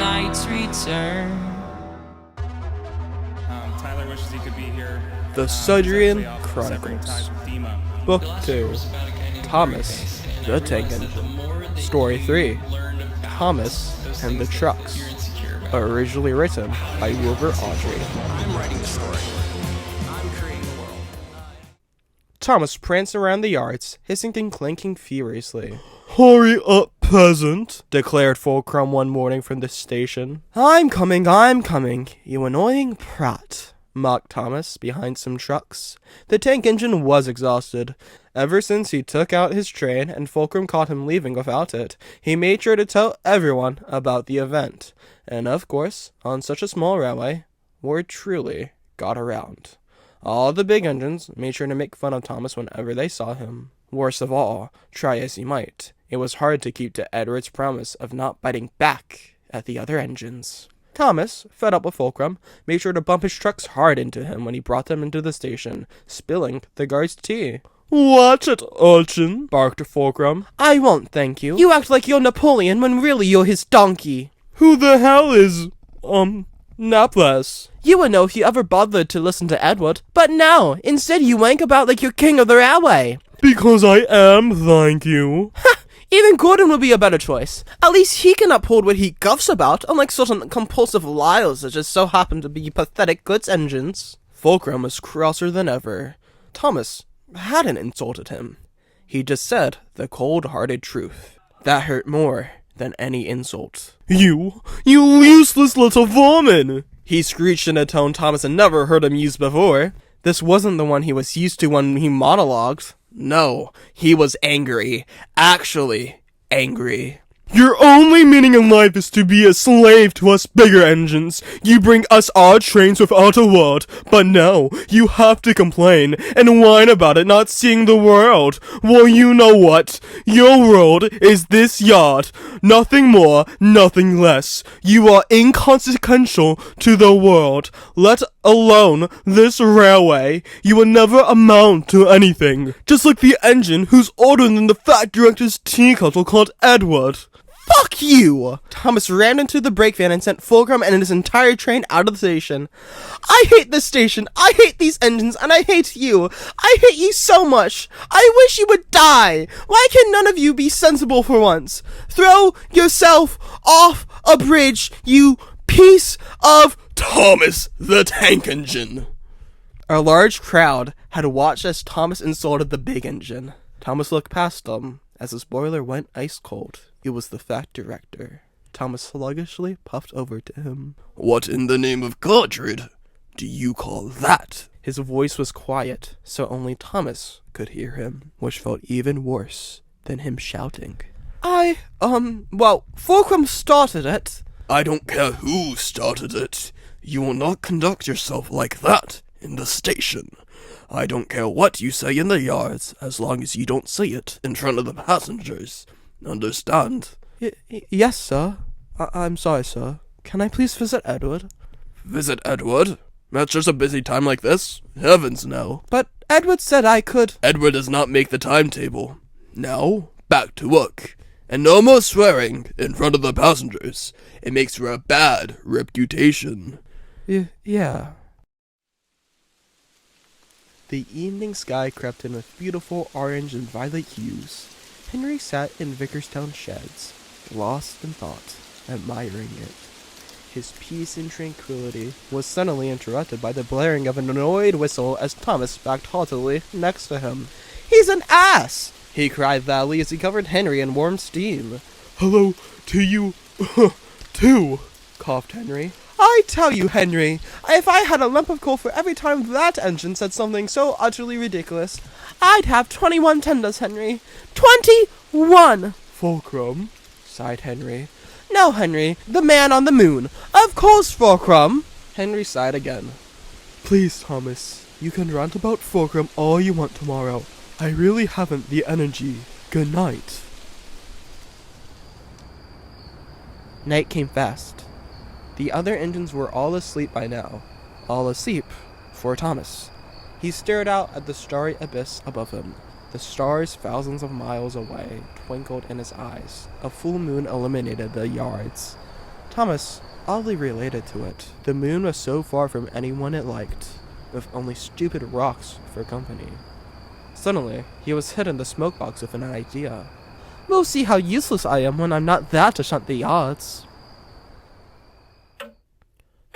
night's return. Tyler wishes he could be here. The Sudrian Chronicles. Book 2. Thomas, the Tank Engine. Story 3. Thomas and the Trucks. Originally written by Wilbur Audrey. I'm writing the story. I'm creating the world. Thomas pranced around the yards, hissing and clanking furiously. "Hurry up, peasant," declared Fulcrum one morning from the station. I'm coming, you annoying prat," mocked Thomas behind some trucks. The tank engine was exhausted. Ever since he took out his train and Fulcrum caught him leaving without it, he made sure to tell everyone about the event. And of course, on such a small railway, word truly got around. All the big engines made sure to make fun of Thomas whenever they saw him. Worst of all, try as he might, it was hard to keep to Edward's promise of not biting back at the other engines. Thomas, fed up with Fulcrum, made sure to bump his trucks hard into him when he brought them into the station, spilling the guard's tea. "Watch it, urchin," barked Fulcrum. "I won't, thank you. You act like you're Napoleon when really you're his donkey." "Who the hell is, Naples?" "You would know if you ever bothered to listen to Edward, but no, instead you wank about like you're king of the railway." "Because I am, thank you." "Ha! Even Gordon would be a better choice. At least he can uphold what he guffs about, unlike certain compulsive liars that just so happen to be pathetic goods engines." Fulcrum was crosser than ever. Thomas hadn't insulted him. He just said the cold-hearted truth. That hurt more than any insult. You useless little vermin!" he screeched in a tone Thomas had never heard him use before. This wasn't the one he was used to when he monologued. No, he was angry. Actually, angry. "Your only meaning in life is to be a slave to us bigger engines. You bring us our trains without a word, but no, you have to complain and whine about it not seeing the world. Well, you know what? Your world is this yard. Nothing more, nothing less. You are inconsequential to the world, let alone this railway. You will never amount to anything. Just like the engine who's older than the fat director's tea kettle called Edward." "Fuck you!" Thomas ran into the brake van and sent Fulcrum and his entire train out of the station. "I hate this station, I hate these engines, and I hate you. I hate you so much. I wish you would die. Why can none of you be sensible for once? Throw yourself off a bridge, you piece of Thomas the Tank Engine." A large crowd had watched as Thomas insulted the big engine. Thomas looked past them as his boiler went ice cold. It was the fat director. Thomas sluggishly puffed over to him. "What in the name of Gertrude do you call that?" His voice was quiet, so only Thomas could hear him, which felt even worse than him shouting. Well, Fulcrum started it." "I don't care who started it. You will not conduct yourself like that in the station. I don't care what you say in the yards, as long as you don't say it in front of the passengers. Understand?" Yes, sir. I'm sorry, sir. Can I please visit Edward?" "Visit Edward? That's just a busy time like this? Heavens, no." "But Edward said I could." "Edward does not make the timetable. Now, back to work. And no more swearing in front of the passengers. It makes for a bad reputation." Yeah. The evening sky crept in with beautiful orange and violet hues. Henry sat in Vickerstown sheds, lost in thought, admiring it. His peace and tranquility was suddenly interrupted by the blaring of an annoyed whistle as Thomas backed haughtily next to him. "He's an ass!" he cried loudly as he covered Henry in warm steam. "Hello to you, too," coughed Henry. "I tell you, Henry, if I had a lump of coal for every time that engine said something so utterly ridiculous, I'd have 21 tenders, Henry. 21! "Fulcrum," sighed Henry. "No, Henry, the man on the moon. Of course, Fulcrum." Henry sighed again. "Please, Thomas, you can rant about Fulcrum all you want tomorrow. I really haven't the energy. Good night." Night came fast. The other engines were all asleep by now. All asleep for Thomas. He stared out at the starry abyss above him. The stars thousands of miles away twinkled in his eyes. A full moon illuminated the yards. Thomas oddly related to it. The moon was so far from anyone it liked, with only stupid rocks for company. Suddenly, he was hit in the smoke box with an idea. We'll see how useless I am when I'm not there to shunt the odds.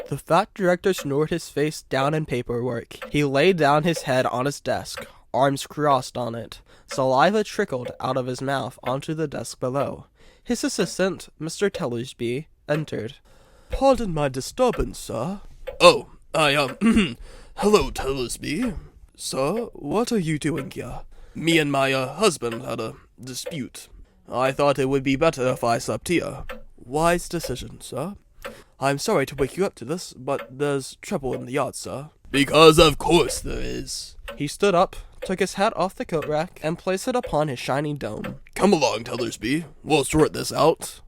The fat director snored his face down in paperwork. He laid down his head on his desk, arms crossed on it. Saliva trickled out of his mouth onto the desk below. His assistant, Mr. Tellersby, entered. Pardon my disturbance, sir. Oh, hello, Tellersby. Sir, what are you doing here? Me and my, husband had a dispute. I thought it would be better if I slept here. Wise decision, sir. I'm sorry to wake you up to this, but there's trouble in the yard, sir. Because of course there is. He stood up, took his hat off the coat rack, and placed it upon his shiny dome. Come along, Tellersby. We'll sort this out.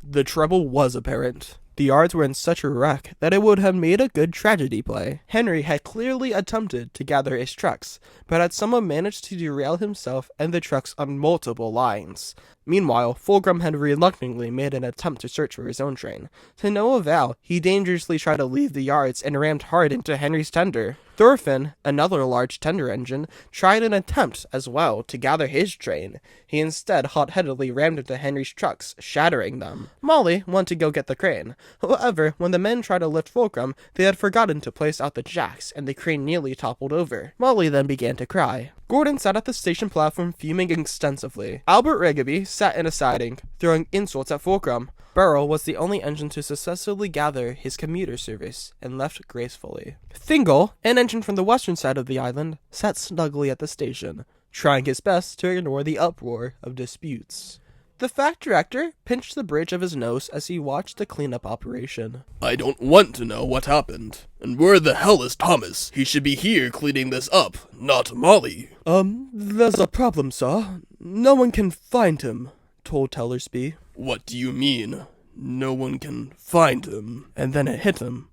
The trouble was apparent. The yards were in such a wreck that it would have made a good tragedy play. Henry had clearly attempted to gather his trucks, but had somehow managed to derail himself and the trucks on multiple lines. Meanwhile, Fulcrum had reluctantly made an attempt to search for his own train. To no avail, he dangerously tried to leave the yards and rammed hard into Henry's tender. Thorfinn, another large tender engine, tried an attempt as well to gather his train. He instead hot-headedly rammed into Henry's trucks, shattering them. Molly wanted to go get the crane. However, when the men tried to lift Fulcrum, they had forgotten to place out the jacks, and the crane nearly toppled over. Molly then began to cry. Gordon sat at the station platform fuming extensively. Albert Regaby sat in a siding, throwing insults at Fulcrum. Burrell was the only engine to successfully gather his commuter service and left gracefully. Fingal, an engine from the western side of the island, sat snugly at the station, trying his best to ignore the uproar of disputes. The fact director pinched the bridge of his nose as he watched the cleanup operation. I don't want to know what happened. And where the hell is Thomas? He should be here cleaning this up, not Molly. There's a problem, sir. No one can find him, told Tellersby. What do you mean? No one can find him. And then it hit him.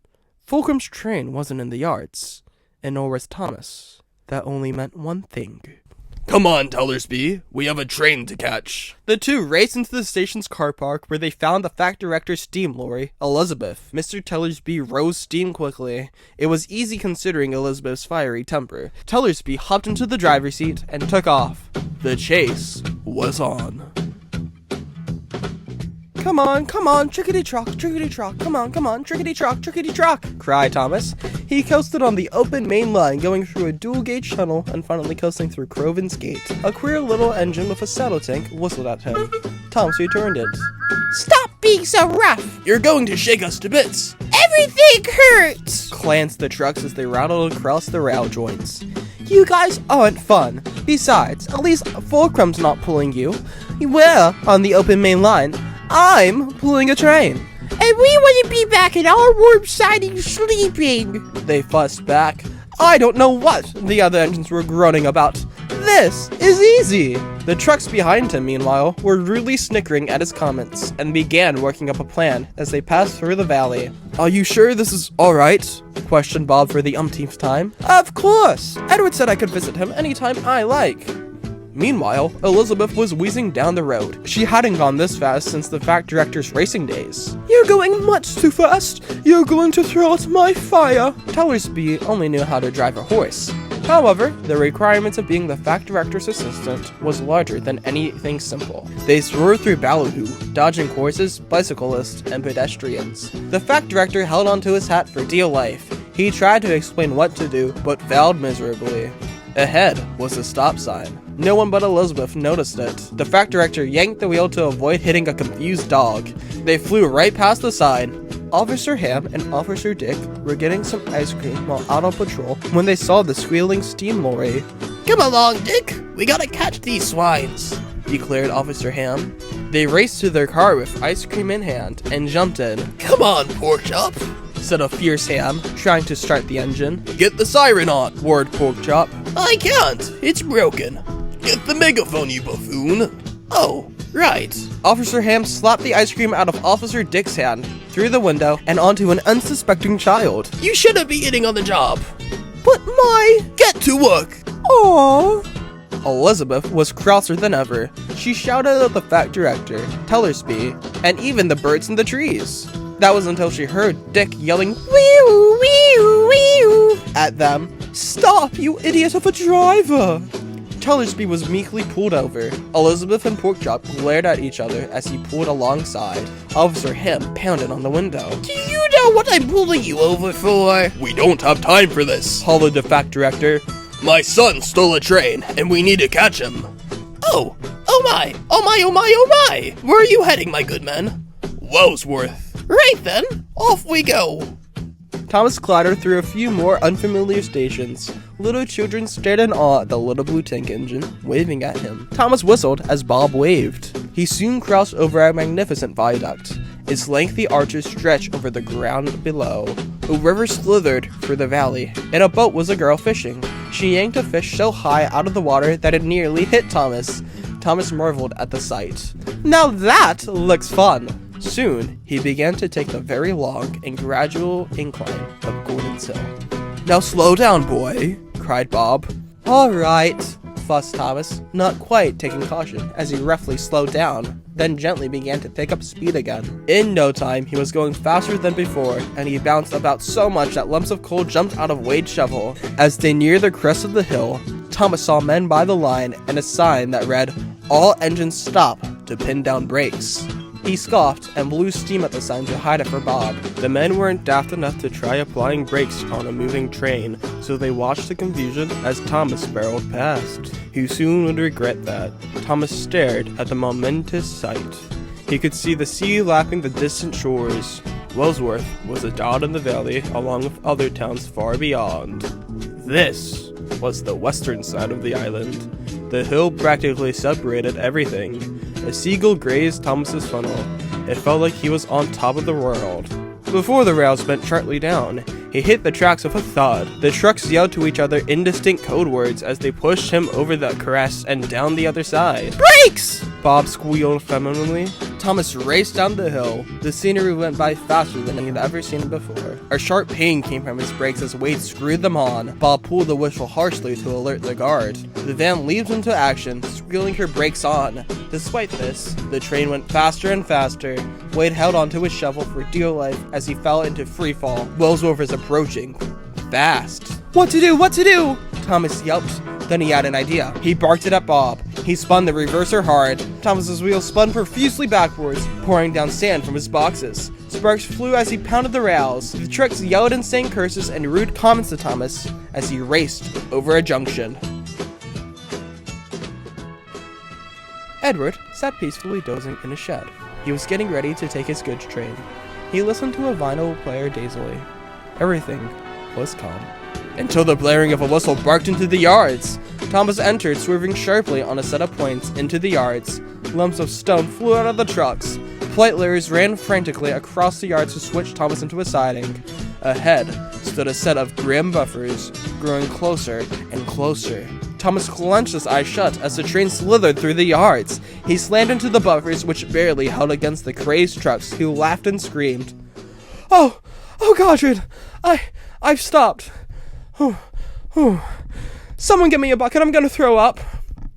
Fulcrum's train wasn't in the yards, and nor was Thomas. That only meant one thing. Come on, Tellersby. We have a train to catch. The two raced into the station's car park where they found the fact director's steam lorry, Elizabeth. Mr. Tellersby rose steam quickly. It was easy considering Elizabeth's fiery temper. Tellersby hopped into the driver's seat and took off. The chase was on. Come on, trickety-trock, come on, trickety-trock, cried Thomas. He coasted on the open main line, going through a dual-gauge tunnel and finally coasting through Croven's Gate. A queer little engine with a saddle tank whistled at him. Thomas returned it. Stop being so rough! You're going to shake us to bits. Everything hurts! Clanced the trucks as they rattled across the rail joints. You guys aren't fun. Besides, at least Fulcrum's not pulling you. We're on the open main line. I'm pulling a train. And we want to be back in our warm siding sleeping. They fussed back. I don't know what the other engines were groaning about. This is easy. The trucks behind him, meanwhile, were rudely snickering at his comments and began working up a plan as they passed through the valley. Are you sure this is alright? Questioned Bob for the umpteenth time. Of course. Edward said I could visit him anytime I like. Meanwhile, Elizabeth was wheezing down the road. She hadn't gone this fast since the fact director's racing days. You're going much too fast. You're going to throw out my fire. Tellersby only knew how to drive a horse. However, the requirements of being the fact director's assistant was larger than anything simple. They soared through ballyhoo, dodging horses, bicyclists, and pedestrians. The fact director held onto his hat for dear life. He tried to explain what to do, but failed miserably. Ahead was a stop sign. No one but Elizabeth noticed it. The fact director yanked the wheel to avoid hitting a confused dog. They flew right past the sign. Officer Ham and Officer Dick were getting some ice cream while out on patrol when they saw the squealing steam lorry. Come along, Dick. We gotta catch these swines, declared Officer Ham. They raced to their car with ice cream in hand and jumped in. Come on, Porkchop, said a fierce Ham, trying to start the engine. Get the siren on, roared Porkchop. I can't. It's broken. Get the megaphone, you buffoon. Oh, right. Officer Ham slapped the ice cream out of Officer Dick's hand, through the window, and onto an unsuspecting child. You shouldn't be eating on the job. But Get to work. Aww. Elizabeth was crosser than ever. She shouted at the fat director, Tellersby, and even the birds in the trees. That was until she heard Dick yelling "Wee-oo, wee-oo, wee-oo" at them. "Stop, you idiot of a driver!" Tellersby was meekly pulled over. Elizabeth and Porkchop glared at each other as he pulled alongside. Officer Him pounded on the window. Do you know what I'm pulling you over for? We don't have time for this, Hollered the fat director. My son stole a train, and we need to catch him. Oh my, oh my, oh my, oh my! Where are you heading, my good man? Wellsworth. Right then, off we go. Thomas clattered through a few more unfamiliar stations. Little children stared in awe at the little blue tank engine, waving at him. Thomas whistled as Bob waved. He soon crossed over a magnificent viaduct. Its lengthy arches stretched over the ground below. A river slithered through the valley. In a boat was a girl fishing. She yanked a fish so high out of the water that it nearly hit Thomas. Thomas marveled at the sight. Now that looks fun! Soon, he began to take the very long and gradual incline of Gordon's Hill. "Now slow down, boy," cried Bob. "All right," fussed Thomas, not quite taking caution, as he roughly slowed down, then gently began to pick up speed again. In no time, he was going faster than before, and he bounced about so much that lumps of coal jumped out of Wade's shovel. As they neared the crest of the hill, Thomas saw men by the line and a sign that read, "All engines stop to pin down brakes." He scoffed and blew steam at the sign to hide it from Bob. The men weren't daft enough to try applying brakes on a moving train, so they watched the confusion as Thomas barreled past. He soon would regret that. Thomas stared at the momentous sight. He could see the sea lapping the distant shores. Wellsworth was a dot in the valley, along with other towns far beyond. This was the western side of the island. The hill practically separated everything. A seagull grazed Thomas's funnel. It felt like he was on top of the world. Before the rails bent sharply down, he hit the tracks with a thud. The trucks yelled to each other indistinct code words as they pushed him over the crest and down the other side. Brakes! Bob squealed femininely. Thomas raced down the hill. The scenery went by faster than he had ever seen it before. A sharp pain came from his brakes as Wade screwed them on. Bob pulled the whistle harshly to alert the guard. The van leaped into action, squealing her brakes on. Despite this, the train went faster and faster. Wade held onto his shovel for dear life as he fell into free fall. Wellsworth was approaching. Fast. "What to do? What to do?" Thomas yelped. Then he had an idea. He barked it at Bob. He spun the reverser hard. Thomas's wheels spun profusely backwards, pouring down sand from his boxes. Sparks flew as he pounded the rails. The trucks yelled insane curses and rude comments to Thomas as he raced over a junction. Edward sat peacefully dozing in a shed. He was getting ready to take his goods train. He listened to a vinyl player dazily. Everything was calm. Until the blaring of a whistle barked into the yards. Thomas entered, swerving sharply on a set of points into the yards. Lumps of stone flew out of the trucks. Flight ladders ran frantically across the yards to switch Thomas into a siding. Ahead stood a set of grim buffers, growing closer and closer. Thomas clenched his eyes shut as the train slithered through the yards. He slammed into the buffers, which barely held against the crazed trucks, who laughed and screamed. Oh, Godred, I've stopped. Someone get me a bucket, I'm gonna throw up."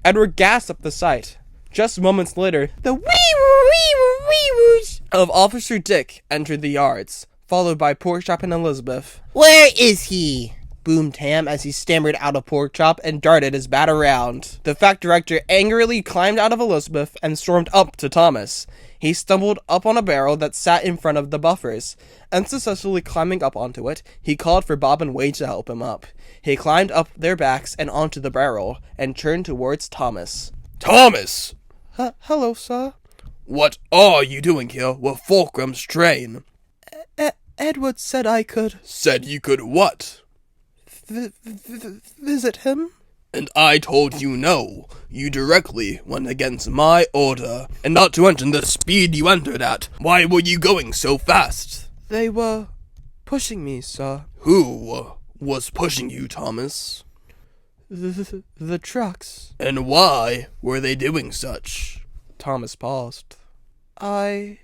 Edward gasped at the sight. Just moments later, the wee-woo-wee-woo-wee-woos of Officer Dick entered the yards, followed by Porkchop and Elizabeth. Where is he? Boomed Ham as he stammered out of Porkchop and darted his bat around. The fat director angrily climbed out of Elizabeth and stormed up to Thomas. He stumbled up on a barrel that sat in front of the buffers. Unsuccessfully climbing up onto it, he called for Bob and Wade to help him up. He climbed up their backs and onto the barrel, and turned towards Thomas. Thomas! Hello, sir. What are you doing here with Fulcrum's train? Edward said I could... Said you could what? Visit him? And I told you no. You directly went against my order. And not to enter the speed you entered at. Why were you going so fast? They were pushing me, sir. Who was pushing you, Thomas? The trucks. And why were they doing such? Thomas paused. I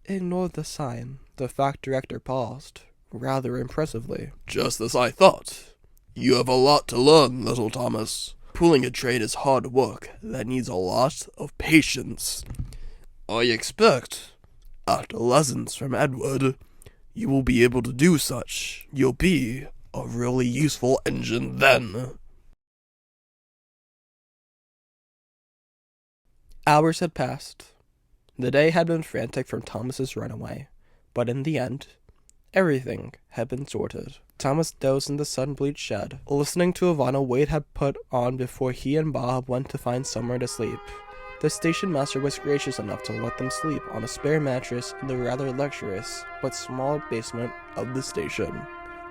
ignored the sign. The fact director paused, rather impressively. Just as I thought. You have a lot to learn, little Thomas. Pulling a train is hard work that needs a lot of patience. I expect, after lessons from Edward, you will be able to do such. You'll be a really useful engine then. Hours had passed. The day had been frantic from Thomas's runaway, but in the end, everything had been sorted. Thomas dozed in the sun-bleached shed, listening to a vinyl Wade had put on before he and Bob went to find somewhere to sleep. The station master was gracious enough to let them sleep on a spare mattress in the rather luxurious but small basement of the station.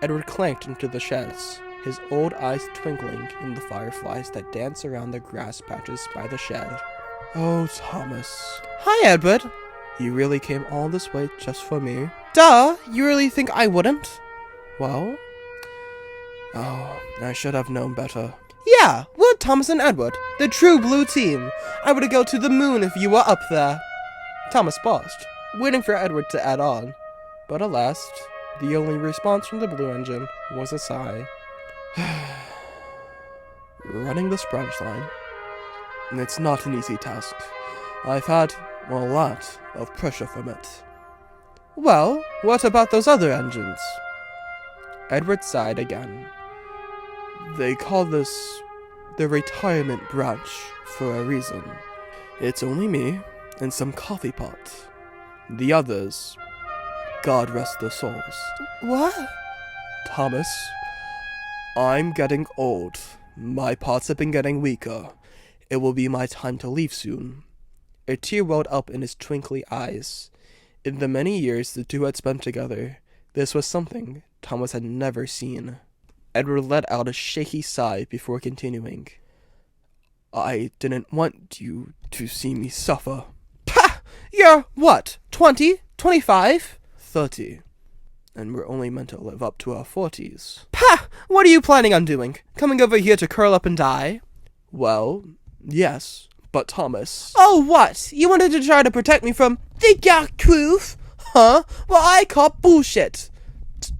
Edward clanked into the sheds, his old eyes twinkling in the fireflies that danced around the grass patches by the shed. Oh, Thomas. Hi, Edward. You really came all this way just for me? Duh, you really think I wouldn't? Well, I should have known better. Yeah, we're Thomas and Edward, the true blue team. I would go to the moon if you were up there. Thomas paused, waiting for Edward to add on. But alas, the only response from the blue engine was a sigh. Running this branch line, it's not an easy task. I've had a lot of pressure from it. Well, what about those other engines? Edward sighed again. They call this the retirement branch for a reason. It's only me and some coffee pots. The others, God rest their souls. What? Thomas, I'm getting old. My pots have been getting weaker. It will be my time to leave soon. A tear welled up in his twinkly eyes. In the many years the two had spent together, this was something Thomas had never seen. Edward let out a shaky sigh before continuing. I didn't want you to see me suffer. Pah! You're what, 20? 25? 30. And we're only meant to live up to our 40s. Pah! What are you planning on doing? Coming over here to curl up and die? Well, yes, but Thomas... Oh, what? You wanted to try to protect me from the Yakuf? Huh? Well, I call bullshit.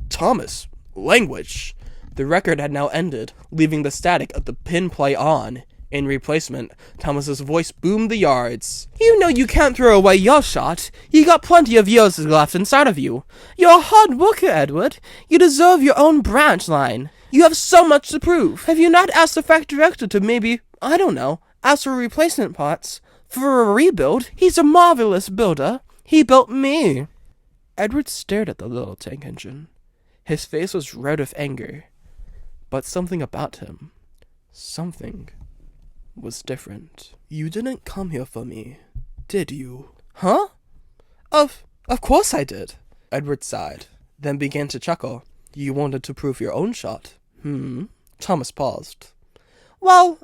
Thomas, language. The record had now ended, leaving the static of the pin play on. In replacement, Thomas's voice boomed the yards. You know you can't throw away your shot. You got plenty of years left inside of you. You're a hard worker, Edward. You deserve your own branch line. You have so much to prove. Have you not asked the factory director to maybe, I don't know, ask for replacement parts? For a rebuild? He's a marvelous builder. He built me. Edward stared at the little tank engine. His face was red with anger. But something about him, something, was different. You didn't come here for me, did you? Huh? Of course I did. Edward sighed, then began to chuckle. You wanted to prove your own shot. Thomas paused. Well,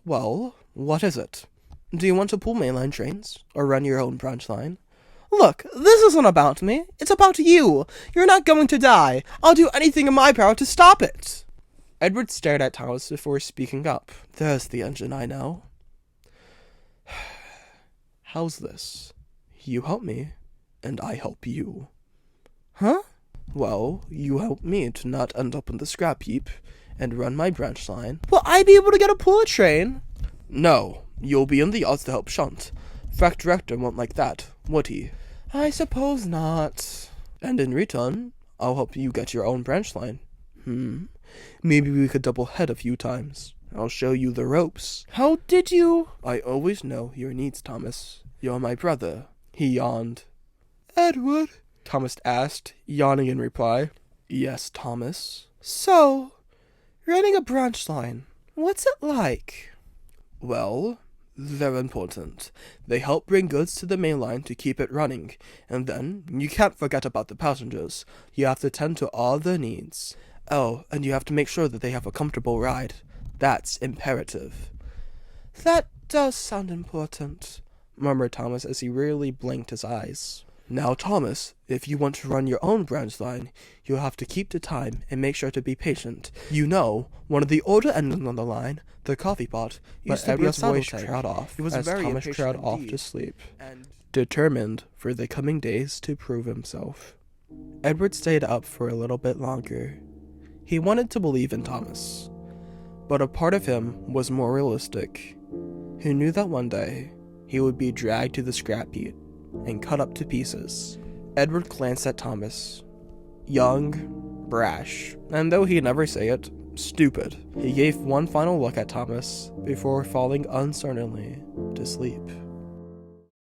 Well, what is it? Do you want to pull mainline trains, or run your own branch line? Look, this isn't about me. It's about you. You're not going to die. I'll do anything in my power to stop it. Edward stared at Thomas before speaking up. There's the engine I know. How's this? You help me, and I help you. Huh? Well, you help me to not end up in the scrap heap, and run my branch line. Will I be able to get a pull train? No, you'll be in the odds to help shunt. Fact director won't like that, would he? I suppose not. And in return, I'll help you get your own branch line. Maybe we could double head a few times. I'll show you the ropes. How did you? I always know your needs, Thomas. You're my brother. He yawned. Edward? Thomas asked, yawning in reply. Yes, Thomas. So, running a branch line, what's it like? Well, they're important. They help bring goods to the main line to keep it running. And then, you can't forget about the passengers. You have to tend to all their needs. Oh, and you have to make sure that they have a comfortable ride. That's imperative. That does sound important, murmured Thomas as he wearily blinked his eyes. Now, Thomas, if you want to run your own branch line, you'll have to keep to time and make sure to be patient. You know, one of the older engines on the line, the coffee pot, used to be a saddle tank. trailed off It was as very Thomas impatient trailed off indeed. to sleep, And determined for the coming days to prove himself. Edward stayed up for a little bit longer. He wanted to believe in Thomas, but a part of him was more realistic. He knew that one day he would be dragged to the scrap heap and cut up to pieces. Edward glanced at Thomas. Young, brash, and though he'd never say it, stupid. He gave one final look at Thomas before falling uncertainly to sleep.